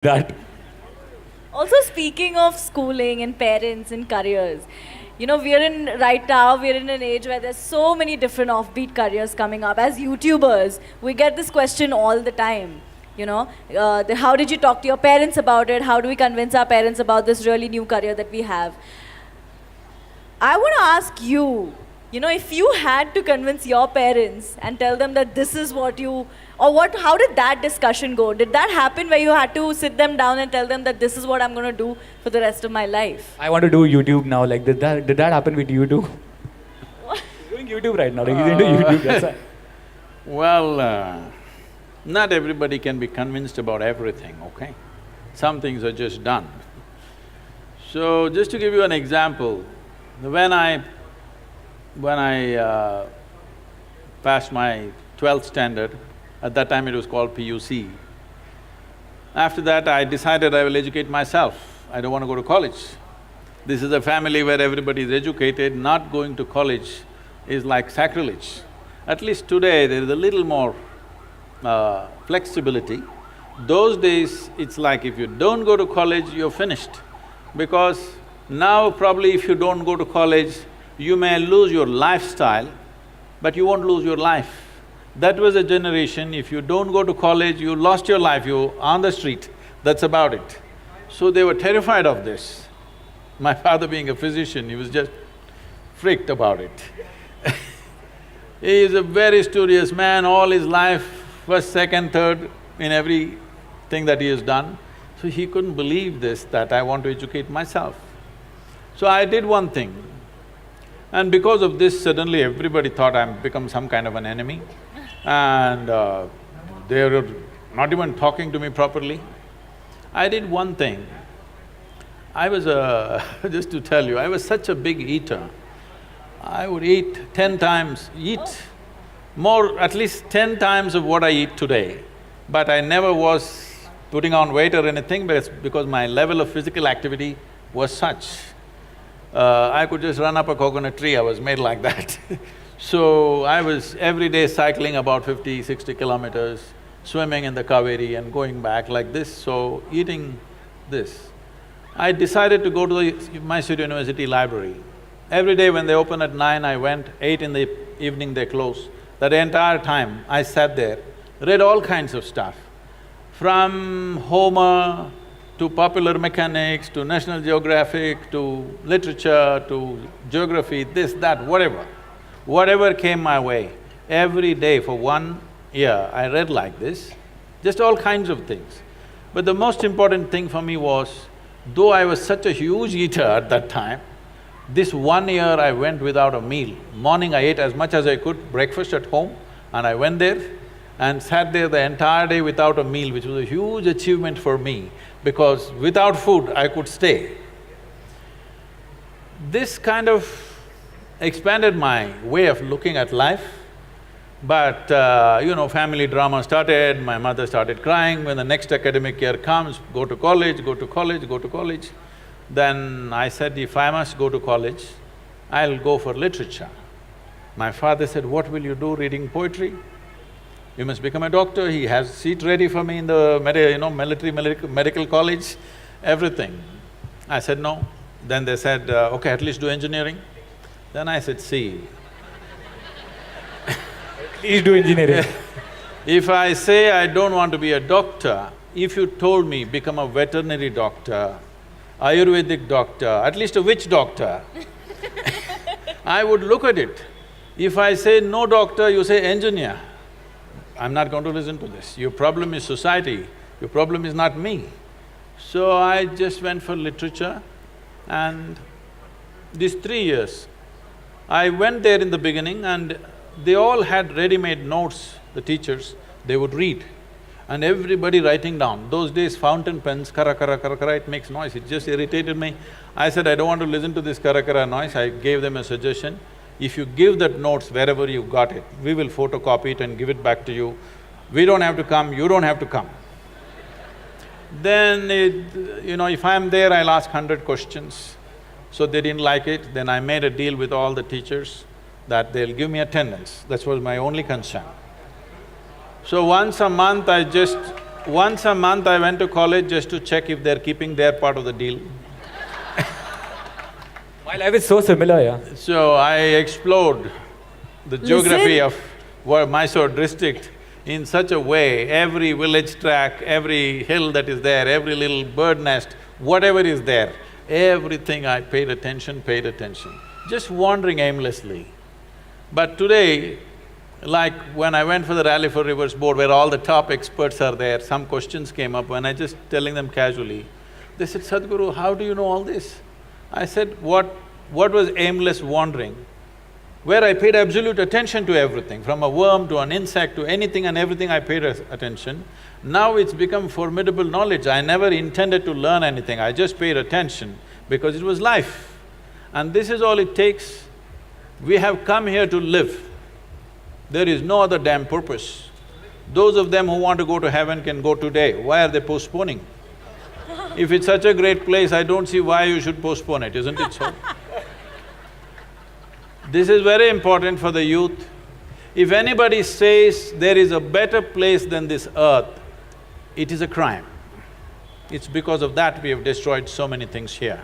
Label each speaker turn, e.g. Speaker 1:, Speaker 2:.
Speaker 1: that.
Speaker 2: Also, speaking of schooling and parents and careers, we're in an age where there's so many different offbeat careers coming up. As YouTubers, we get this question all the time. How did you talk to your parents about it? How do we convince our parents about this really new career that we have? I want to ask you, if you had to convince your parents and tell them that this is what you, or what, how did that discussion go? Did that happen where you had to sit them down and tell them that this is what I'm going to do for the rest of my life?
Speaker 1: I want to do YouTube now. Like, did that happen with you too? He's doing YouTube right now. Like, he's into YouTube. That's why.
Speaker 3: Well, not everybody can be convinced about everything, okay? Some things are just done. So, just to give you an example, when I passed my 12th standard, at that time it was called PUC. After that, I decided I will educate myself. I don't want to go to college. This is a family where everybody is educated. Not going to college is like sacrilege. At least today, there is a little more flexibility. Those days, it's like if you don't go to college, you're finished. Because now probably if you don't go to college, you may lose your lifestyle, but you won't lose your life. That was a generation, if you don't go to college, you lost your life, you're on the street, that's about it. So they were terrified of this. My father being a physician, he was just freaked about it. He is a very studious man, all his life, first, second, third in everything that he has done. So he couldn't believe this, that I want to educate myself. So I did one thing, and because of this, suddenly everybody thought I'm become some kind of an enemy, and they were not even talking to me properly. I did one thing. I was just to tell you, I was such a big eater. I would eat 10 times, more, at least 10 times of what I eat today. But I never was putting on weight or anything because my level of physical activity was such. I could just run up a coconut tree, I was made like that. So I was every day cycling about 50, 60 kilometers, swimming in the Kaveri and going back like this, so eating this. I decided to go to the Mysore University library. Every day when they open at 9, I went, 8 in the evening they close. That entire time I sat there, read all kinds of stuff. From Homer to popular mechanics, to National Geographic, to literature, to geography, this, that, whatever. Whatever came my way, every day for 1 year I read like this, just all kinds of things. But the most important thing for me was, though I was such a huge eater at that time, this 1 year I went without a meal. Morning I ate as much as I could, breakfast at home, and I went there and sat there the entire day without a meal, which was a huge achievement for me, because without food I could stay. This kind of expanded my way of looking at life, but family drama started, my mother started crying when the next academic year comes, go to college, go to college, go to college. Then I said, if I must go to college, I'll go for literature. My father said, what will you do reading poetry? You must become a doctor. He has seat ready for me in the medical college, everything. I said, no. Then they said, okay, at least do engineering. Then I said, see,
Speaker 1: Please do engineering.
Speaker 3: if I say I don't want to be a doctor, if you told me become a veterinary doctor, Ayurvedic doctor, at least a witch doctor, I would look at it. If I say no doctor, you say engineer, I'm not going to listen to this. Your problem is society, your problem is not me. So I just went for literature, and these 3 years, I went there in the beginning and they all had ready-made notes, the teachers, they would read. And everybody writing down. Those days fountain pens, kara kara kara kara, it makes noise, it just irritated me. I said, I don't want to listen to this kara kara noise. I gave them a suggestion, if you give that notes wherever you got it, we will photocopy it and give it back to you. We don't have to come, you don't have to come. Then if I'm there, I'll ask 100 questions. So they didn't like it, then I made a deal with all the teachers that they'll give me attendance. That was my only concern. So once a month I just Once a month I went to college just to check if they're keeping their part of the deal.
Speaker 1: My life is so similar, yeah.
Speaker 3: So I explored the geography of Mysore district in such a way, every village track, every hill that is there, every little bird nest, whatever is there, everything I paid attention, just wandering aimlessly. But today, like when I went for the Rally for Rivers board where all the top experts are there, some questions came up when I just telling them casually, they said, Sadhguru, how do you know all this? I said, what was aimless wandering? Where I paid absolute attention to everything, from a worm to an insect to anything and everything I paid attention. Now it's become formidable knowledge. I never intended to learn anything, I just paid attention because it was life. And this is all it takes. We have come here to live. There is no other damn purpose. Those of them who want to go to heaven can go today. Why are they postponing? If it's such a great place, I don't see why you should postpone it, isn't it so? This is very important for the youth. If anybody says there is a better place than this earth, it is a crime. It's because of that we have destroyed so many things here.